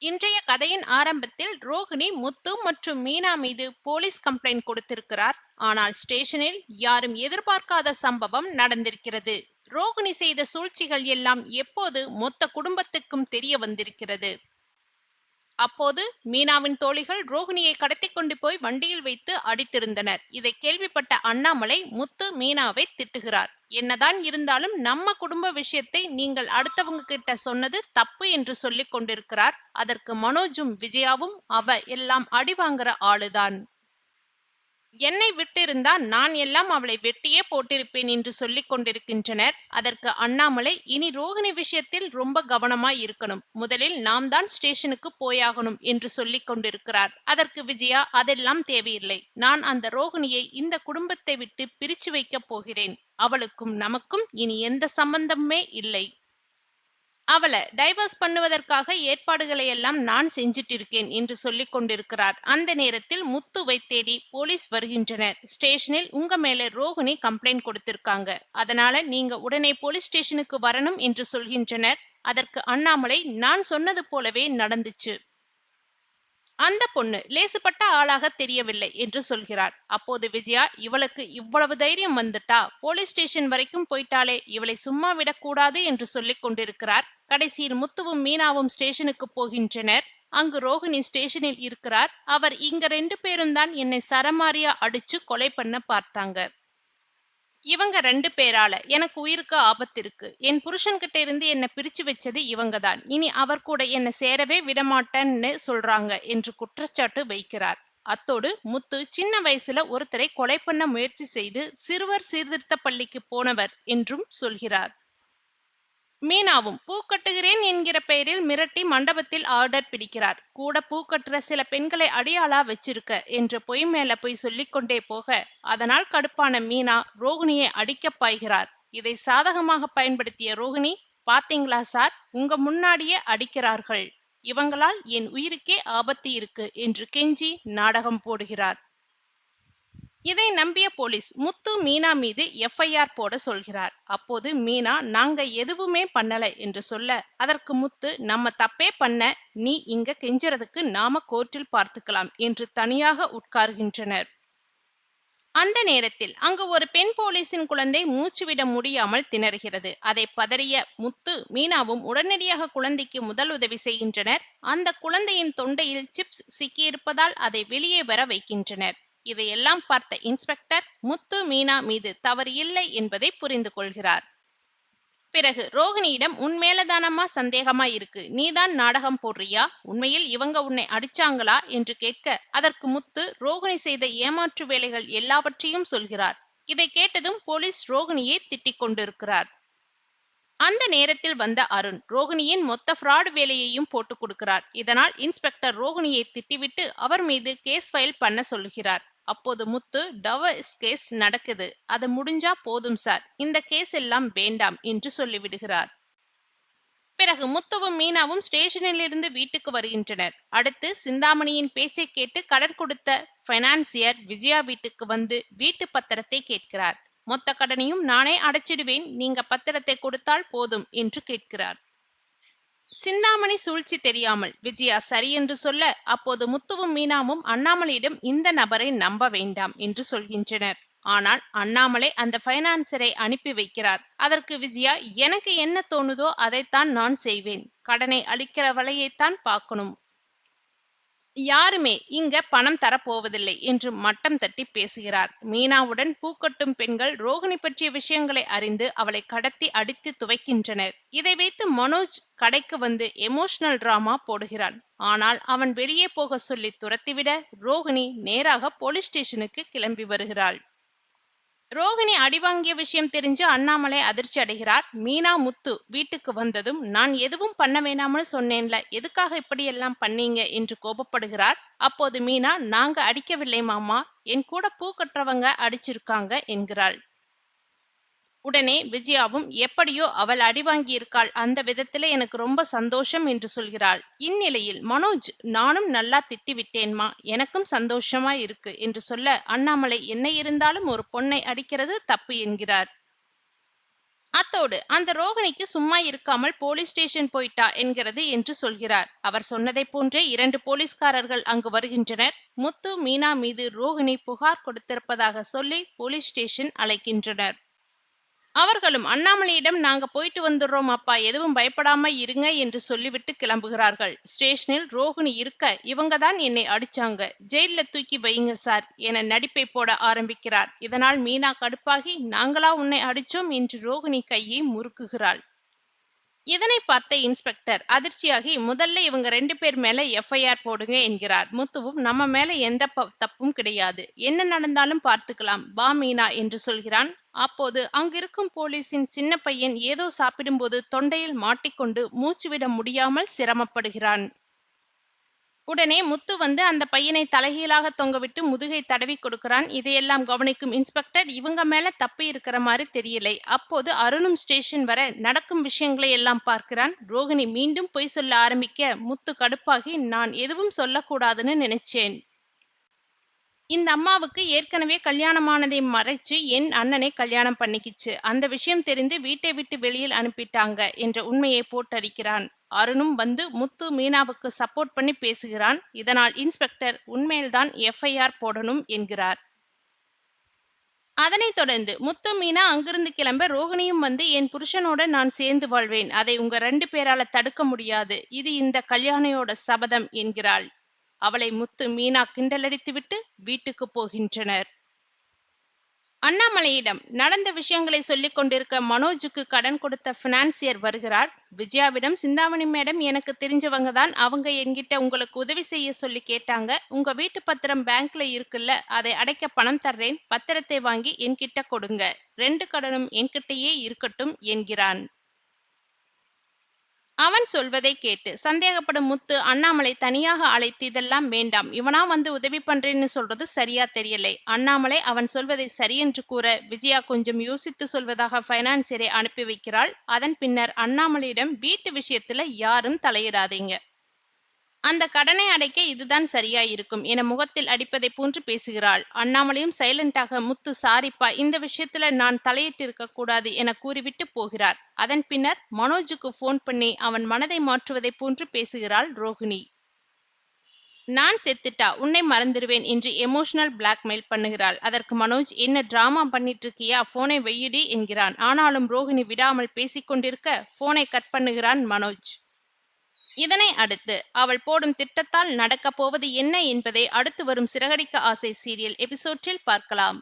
இன்றைய கதையின் ஆரம்பத்தில் ரோகிணி முத்து மற்றும் மீனா மீது போலீஸ் கம்ப்ளைண்ட் கொடுத்திருக்கிறார். ஆனால் ஸ்டேஷனில் யாரும் எதிர்பார்க்காத சம்பவம் நடந்திருக்கிறது. ரோகிணி செய்த சூழ்ச்சிகள் எல்லாம் எப்போது மொத்த குடும்பத்துக்கும் தெரிய வந்திருக்கிறது. அப்போது மீனாவின் தோழிகள் ரோகிணியை கடத்தி கொண்டு போய் வண்டியில் வைத்து அடித்திருந்தனர். இதை கேள்விப்பட்ட அண்ணாமலை முத்து மீனாவை திட்டுகிறார். என்னதான் இருந்தாலும் நம்ம குடும்ப விஷயத்தை நீங்கள் அடுத்தவங்க கிட்ட சொன்னது தப்பு என்று சொல்லிக் கொண்டிருக்கிறார். அதற்கு மனோஜும் விஜயாவும் அவ எல்லாம் அடி வாங்குற ஆளுதான். என்னை விட்டிருந்தா நான் எல்லாம் அவளை வெட்டியே போட்டிருப்பேன் என்று சொல்லிக் கொண்டிருக்கின்றனர். அதற்கு அண்ணாமலை, இனி ரோகிணி விஷயத்தில் ரொம்ப கவனமாய் இருக்கணும். முதலில் நாம் தான் ஸ்டேஷனுக்கு போயாகணும் என்று சொல்லிக் கொண்டிருக்கிறார். அதற்கு விஜயா, அதெல்லாம் தேவையில்லை. நான் அந்த ரோகிணியை இந்த குடும்பத்தை விட்டு பிரிச்சு வைக்கப் போகிறேன். அவளுக்கும் நமக்கும் இனி எந்த சம்பந்தமுமே இல்லை. அவளை டைவர்ஸ் பண்ணுவதற்காக ஏற்பாடுகளை எல்லாம் நான் செஞ்சிட்டு இருக்கேன் என்று சொல்லிக் கொண்டிருக்கிறார். அந்த நேரத்தில் முத்துவை தேடி போலீஸ் வருகின்றனர். ஸ்டேஷனில் உங்க மேல ரோகிணி கம்ப்ளைண்ட் கொடுத்திருக்காங்க, அதனால நீங்க உடனே போலீஸ் ஸ்டேஷனுக்கு வரணும் என்று சொல்கின்றனர். அதற்கு அண்ணாமலை, நான் சொன்னது போலவே நடந்துச்சு. அந்த பொண்ணு லேசுப்பட்ட ஆளாக தெரியவில்லை என்று சொல்கிறார். அப்போது விஜயா, இவளுக்கு இவ்வளவு தைரியம் வந்துட்டா, போலீஸ் ஸ்டேஷன் வரைக்கும் போயிட்டாலே, இவளை சும்மா விடக்கூடாது என்று சொல்லிக் கொண்டிருக்கிறார். கடைசியில் முத்துவும் மீனாவும் ஸ்டேஷனுக்கு போகின்றனர். அங்கு ரோகிணி ஸ்டேஷனில் இருக்கிறார். அவர், இங்க 2 பேரும் தான் என்னை சரமாரியா அடிச்சு கொலை பண்ண பார்த்தாங்க. இவங்க 2 பேரால எனக்கு உயிருக்கு ஆபத்து இருக்கு. என் புருஷன்கிட்ட இருந்து என்ன பிரிச்சு வச்சது இவங்க தான். இனி அவர் கூட என்ன சேரவே விடமாட்டேன்னு சொல்றாங்க என்று குற்றச்சாட்டு வைக்கிறார். அத்தோடு முத்து சின்ன வயசுல ஒருத்தரை கொலை பண்ண முயற்சி செய்து சிறுவர் சீர்திருத்த பள்ளிக்கு போனவர் என்றும் சொல்கிறார். மீனாவும் பூ கட்டுகிறேன் என்கிற பெயரில் மிரட்டி மண்டபத்தில் ஆர்டர் பிடிக்கிறார். கூட பூ கட்டுற சில பெண்களை அடியாளா வச்சிருக்க என்று பொய் மேல பொய் சொல்லிக் கொண்டே போக, அதனால் கடுப்பான மீனா ரோகிணியை அடிக்க பாய்கிறார். இதை சாதகமாக பயன்படுத்திய ரோகிணி, பாத்தீங்களா சார், உங்க முன்னாடியே அடிக்கிறார்கள். இவங்களால் என் உயிருக்கே ஆபத்து இருக்கு என்று கெஞ்சி நாடகம் போடுகிறார். இதை நம்பிய போலீஸ் முத்து மீனா மீது எஃப்ஐஆர் போட சொல்கிறார். அப்போது மீனா, நாங்க எதுவுமே பண்ணல என்று சொல்ல, அதற்கு முத்து, நம்ம தப்பே பண்ண, நீ இங்க கெஞ்சறதுக்கு நாம கோர்ட்டில் பார்த்துக்கலாம் என்று தனியாக உட்கார்கின்றனர். அந்த நேரத்தில் அங்கு ஒரு பெண் போலீசின் குழந்தை மூச்சுவிட முடியாமல் திணறுகிறது. அதை பதறிய முத்து மீனாவும் உடனடியாக குழந்தைக்கு முதல் உதவி செய்கின்றனர். அந்த குழந்தையின் தொண்டையில் சிப்ஸ் சிக்கியிருப்பதால் அதை வெளியே வர வைக்கின்றனர். இதையெல்லாம் பார்த்த இன்ஸ்பெக்டர் முத்து மீனா மீது தவறு இல்லை என்பதை புரிந்து கொள்கிறார். பிறகு ரோகிணியிடம், உன் மேலதானம்மா சந்தேகமா இருக்கு, நீதான் நாடகம் போடுறியா, உண்மையில் இவங்க உன்னை அடிச்சாங்களா என்று கேட்க, அதற்கு முத்து ரோகிணி செய்த ஏமாற்று வேலைகள் எல்லாவற்றையும் சொல்கிறார். இதை கேட்டதும் போலீஸ் ரோகிணியை திட்டிக் கொண்டிருக்கிறார். அந்த நேரத்தில் வந்த அருண் ரோகிணியின் மொத்த ஃப்ராட் வேலையையும் போட்டு கொடுக்கிறார். இதனால் இன்ஸ்பெக்டர் ரோகிணியை திட்டிவிட்டு அவர் மீது கேஸ் ஃபைல் பண்ண சொல்கிறார். அப்போது முத்து, டவர்ஸ் கேஸ் நடக்குது, அது முடிஞ்சா போதும் சார், இந்த கேஸ் எல்லாம் வேண்டாம் என்று சொல்லிவிடுகிறார். பிறகு முத்துவும் மீனாவும் ஸ்டேஷனில் இருந்து வீட்டுக்கு வருகின்றனர். அடுத்து சிந்தாமணியின் பேச்சை கேட்டு கடன் கொடுத்த பைனான்சியர் விஜயா வீட்டுக்கு வந்து வீட்டு பத்திரத்தை கேட்கிறார். மொத்த கடனையும் நானே அடைச்சிடுவேன், நீங்க பத்திரத்தை கொடுத்தால் போதும் என்று கேட்கிறார். சிந்தாமணி சூழ்ச்சி தெரியாமல் விஜயா சரி என்று சொல்ல, அப்போது முத்துவும் மீனாவும் அண்ணாமலையிடம் இந்த நபரை நம்ப வேண்டாம் என்று சொல்கின்றனர். ஆனால் அண்ணாமலை அந்த பைனான்சரை அனுப்பி வைக்கிறார். அதற்கு விஜயா, எனக்கு என்ன தோணுதோ அதைத்தான் நான் செய்வேன், கடனை அளிக்கிற வழியைத்தான் பார்க்கணும், யாருமே இங்க பணம் தரப்போவதில்லை என்று மட்டம் தட்டி பேசுகிறார். மீனாவுடன் பூக்கட்டும் பெண்கள் ரோகிணி பற்றிய விஷயங்களை அறிந்து அவளை கடத்தி அடித்து துவைக்கின்றனர். இதை வைத்து மனோஜ் கடைக்கு வந்து எமோஷனல் டிராமா போடுகிறான். ஆனால் அவன் வெளியே போக சொல்லி துரத்திவிட ரோகிணி நேராக போலீஸ் ஸ்டேஷனுக்கு கிளம்பி வருகிறாள். ரோகிணி அடிவாங்கிய விஷயம் தெரிஞ்சு அண்ணாமலை அதிர்ச்சி அடைகிறார். மீனா முத்து வீட்டுக்கு வந்ததும், நான் எதுவும் பண்ண வேணாம்னு சொன்னேன்ல, எதுக்காக இப்படியெல்லாம் பண்ணீங்க என்று கோபப்படுகிறார். அப்போது மீனா, நாங்க அடிக்கவில்லை மாமா, என் கூட பூ கட்டுறவங்க அடிச்சிருக்காங்க என்கிறாள். உடனே விஜயாவும், எப்படியோ அவள் அடி வாங்கியிருக்காள், அந்த விதத்துல எனக்கு ரொம்ப சந்தோஷம் என்று சொல்கிறாள். இந்நிலையில் மனோஜ், நானும் நல்லா திட்டி விட்டேன்மா, எனக்கும் சந்தோஷமா இருக்கு என்று சொல்ல, அண்ணாமலை, என்ன இருந்தாலும் ஒரு பொண்ணை அடிக்கிறது தப்பு என்கிறார். அத்தோடு அந்த ரோகிணிக்கு சும்மா இருக்காமல் போலீஸ் ஸ்டேஷன் போயிட்டா என்கிறது என்று சொல்கிறார். அவர் சொன்னதைப் போன்றே 2 போலீஸ்காரர்கள் அங்கு வருகின்றனர். முத்து மீனா மீது ரோகிணி புகார் கொடுத்திருப்பதாக சொல்லி போலீஸ் ஸ்டேஷன் அழைக்கின்றனர். அவர்களும் அண்ணாமலையிடம் நாங்க போயிட்டு வந்துடுறோம் அப்பா, எதுவும் பயப்படாம இருங்க என்று சொல்லிவிட்டு கிளம்புகிறார்கள். ஸ்டேஷனில் ரோகிணி இருக்க இவங்க தான் என்னை அடிச்சாங்க, ஜெயில தூக்கி வையுங்க சார் என நடிப்பை போட ஆரம்பிக்கிறார். இதனால் மீனா கடுப்பாகி நாங்களா உன்னை அடிச்சோம் என்று ரோகிணி கையை முறுக்குகிறாள். இதனை பார்த்த இன்ஸ்பெக்டர் அதிர்ச்சியாகி முதல்ல இவங்க 2 பேர் மேல எஃப்ஐஆர் போடுங்க என்கிறார். முத்துவும் நம்ம மேல எந்த தப்பும் கிடையாது, என்ன நடந்தாலும் பார்த்துக்கலாம் பா மீனா என்று சொல்கிறான். அப்போது அங்கிருக்கும் போலீசின் சின்ன பையன் ஏதோ சாப்பிடும்போது தொண்டையில் மாட்டிக்கொண்டு மூச்சுவிட முடியாமல் சிரமப்படுகிறான். உடனே முத்து வந்து அந்த பையனை தலைகீழாக தொங்கவிட்டு முதுகை தடவி கொடுக்கிறான். இதையெல்லாம் கவனிக்கும் இன்ஸ்பெக்டர் இவங்க மேல தப்பு இருக்கிற மாதிரி தெரியலை. அப்போது அருணும் ஸ்டேஷன் வர நடக்கும் விஷயங்களை எல்லாம் பார்க்கிறான். ரோகிணி மீண்டும் பொய் சொல்ல ஆரம்பிக்க முத்து கடுப்பாகி நான் எதுவும் சொல்லக்கூடாதுன்னு நினைச்சேன். இந்த அம்மாவுக்கு ஏற்கனவே கல்யாணமானதை மறைச்சு என் அண்ணனை கல்யாணம் பண்ணிக்கிச்சு. அந்த விஷயம் தெரிந்து வீட்டை விட்டு வெளியில் அனுப்பிட்டாங்க என்ற உண்மையை போட்டடிக்கிறான். அருணும் வந்து முத்து மீனாவுக்கு சப்போர்ட் பண்ணி பேசுகிறான். இதனால் இன்ஸ்பெக்டர் உண்மையில்தான் எஃப்ஐஆர் போடணும் என்கிறார். அதனைத் தொடர்ந்து முத்து மீனா அங்கிருந்து கிளம்ப ரோகிணியும் வந்து என் புருஷனோட நான் சேர்ந்து வாழ்வேன், அதை உங்க 2 பேரால தடுக்க முடியாது, இது இந்த கல்யாணியோட சபதம் என்கிறாள். அவளை முத்து மீனா கிண்டலடித்துவிட்டு வீட்டுக்கு போகின்றனர். அண்ணாமலையிடம் நடந்த விஷயங்களை சொல்லிக் கொண்டிருக்க மனோஜுக்கு கடன் கொடுத்த பினான்சியர் வருகிறார். விஜயாவிடம் சிந்தாமணி மேடம் எனக்கு தெரிஞ்சவங்க தான், அவங்க என்கிட்ட உங்களுக்கு உதவி செய்ய சொல்லி கேட்டாங்க, உங்க வீட்டு பத்திரம் பேங்க்ல இருக்குல்ல, அதை அடைக்க பணம் தர்றேன், பத்திரத்தை வாங்கி என்கிட்ட கொடுங்க, 2 கடனும் என்கிட்டயே இருக்கட்டும் என்கிறான். அவன் சொல்வதை கேட்டு சந்தேகப்படும் முத்து அண்ணாமலை தனியாக அழைத்து இதெல்லாம் வேண்டாம், இவனா வந்து உதவி பண்றேன்னு சொல்றது சரியா தெரியலை. அண்ணாமலை அவன் சொல்வதை சரியென்று கூற விஜயா கொஞ்சம் யோசித்து சொல்வதாக பைனான்சியரை அனுப்பி வைக்கிறாள். அதன் பின்னர் அண்ணாமலையிடம் வீட்டு விஷயத்துல யாரும் தலையிடாதீங்க, அந்த கடனை அடைக்க இதுதான் சரியா இருக்கும் என முகத்தில் அடிப்பதை போன்று பேசுகிறாள். அண்ணாமலையும் சைலண்டாக முத்து சாரிப்பா, இந்த விஷயத்துல நான் தலையிட்டு இருக்க கூடாது என கூறிவிட்டு போகிறார். அதன் பின்னர் மனோஜுக்கு போன் பண்ணி அவன் மனதை மாற்றுவதை போன்று பேசுகிறாள் ரோகிணி. நான் செத்துட்டா உன்னை மறந்துடுவேன் என்று எமோஷனல் பிளாக்மெயில் பண்ணுகிறாள். அதற்கு மனோஜ் என்ன டிராமா பண்ணிட்டு இருக்கியா, போனை வெயிடி என்கிறான். ஆனாலும் ரோகிணி விடாமல் பேசிக்கொண்டிருக்க போனை கட் பண்ணுகிறான் மனோஜ். இதனை அடுத்து அவள் போடும் திட்டத்தால் நடக்கப் போவது என்ன என்பதை அடுத்து வரும் சிறகடிக்க ஆசை சீரியல் எபிசோடில் பார்க்கலாம்.